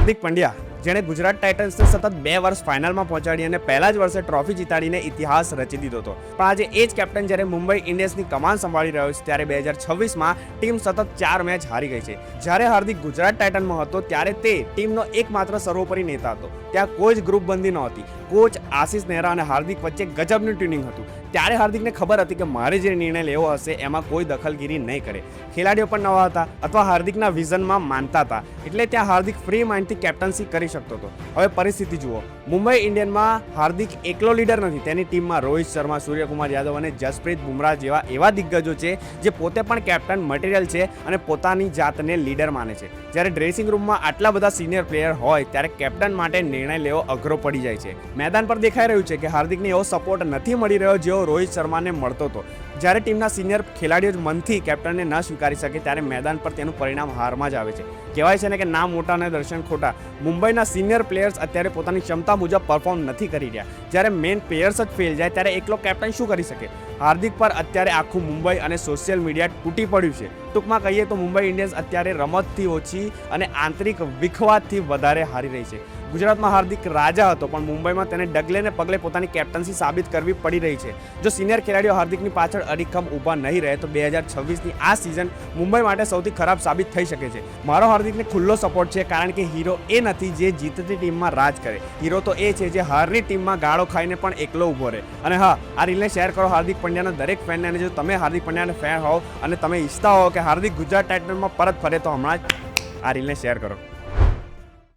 હાર્દિક પંડ્યા, જેણે ગુજરાત ટાઇટન્સને સતત 2 વર્ષ ફાઇનલમાં પહોંચાડી અને પહેલા જ વર્ષે ટ્રોફી જીતાડીને ઇતિહાસ રચી દીધો હતો, પણ આજે એ જ કેપ્ટન જ્યારે મુંબઈ ઇન્ડિયન્સની કમાન સંભાળી રહ્યો છે ત્યારે 2026માં ટીમ સતત 4 મેચ હારી ગઈ છે. જ્યારે હાર્દિક ગુજરાત ટાઇટનમાં હતો ત્યારે તે ટીમનો એકમાત્ર સર્વોપરી નેતા હતો. ત્યાં કોઈ જ ગ્રુપ બંધી નહોતી. કોચ આશિષ નેહરા અને હાર્દિક વચ્ચે ગજબનું ટ્યુનિંગ હતું. ત્યારે હાર્દિકને ખબર હતી કે મારે જે નિર્ણય લેવો હશે એમાં કોઈ દખલગીરી નહીં કરે. ખેલાડીઓ પણ નવા હતા અથવા હાર્દિકના વિઝનમાં માનતા હતા, એટલે ત્યાં હાર્દિક ફ્રી માઇન્ડથી કેપ્ટન્સી કરી શકતો હતો. હવે પરિસ્થિતિ જુઓ. મુંબઈ ઇન્ડિયન્સમાં હાર્દિક એકલો લીડર નથી. તેની ટીમમાં રોહિત શર્મા, સૂર્યકુમાર યાદવ અને જસપ્રીત બુમરાહ જેવા એવા દિગ્ગજો છે જે પોતે પણ કેપ્ટન મટીરિયલ છે અને પોતાની જાતને લીડર માને છે. જ્યારે ડ્રેસિંગ રૂમમાં આટલા બધા સિનિયર પ્લેયર હોય ત્યારે કેપ્ટન માટે નિર્ણય લેવો અઘરો પડી જાય છે. મેદાન પર દેખાઈ રહ્યું છે કે હાર્દિકને એવો સપોર્ટ નથી મળી રહ્યો જેવો રોહિત શર્માને મળતો હતો. જ્યારે ટીમના સિનિયર ખેલાડીઓ જ મનથી કેપ્ટનને ન સ્વીકારી શકે ત્યારે મેદાન પર તેનું પરિણામ હારમાં જ આવે છે. કહેવાય છે ને કે નામ મોટા અને દર્શન ખોટા. મુંબઈના સિનિયર પ્લેયર્સ અત્યારે પોતાની ક્ષમતા મુજબ પરફોર્મ નથી કરી રહ્યા. જ્યારે મેઇન પ્લેયર્સ જ ફેલ જાય ત્યારે એકલો કેપ્ટન શું કરી શકે? હાર્દિક પર અત્યારે આખું મુંબઈ અને સોશિયલ મીડિયા તૂટી પડ્યું છે. ટૂંકમાં કહીએ તો મુંબઈ ઇન્ડિયન્સ અત્યારે રમતથી ઓછી અને આંતરિક વિખવાદથી વધારે હારી રહી છે. ગુજરાતમાં હાર્દિક રાજા હતો, પણ મુંબઈમાં તેને ડગલે ને પગલે પોતાની કેપ્ટન્સી સાબિત કરવી પડી રહી છે. જો સિનિયર ખેલાડીઓ હાર્દિકની પાછળ અડીખમ ઊભા નહીં રહે તો 2026ની આ સિઝન મુંબઈ માટે સૌથી ખરાબ સાબિત થઈ શકે છે. મારો હાર્દિકને ખુલ્લો સપોર્ટ છે, કારણ કે હીરો એ નથી જે જીતતી ટીમમાં રાજ કરે. હીરો તો એ છે જે હારની ટીમમાં ગાળો ખાઈને પણ એકલો ઊભો રહે. અને હા, આ રીલને શેર કરો હાર્દિક પંડ્યાના દરેક ફેનને. અને જો તમે હાર્દિક પંડ્યાના ફેન હોવ અને તમે ઈચ્છતા હો કે હાર્દિક ગુજરાત ટાઇટન્સમાં પરત ફરે તો હમણાં જ આ રીલને શેર કરો.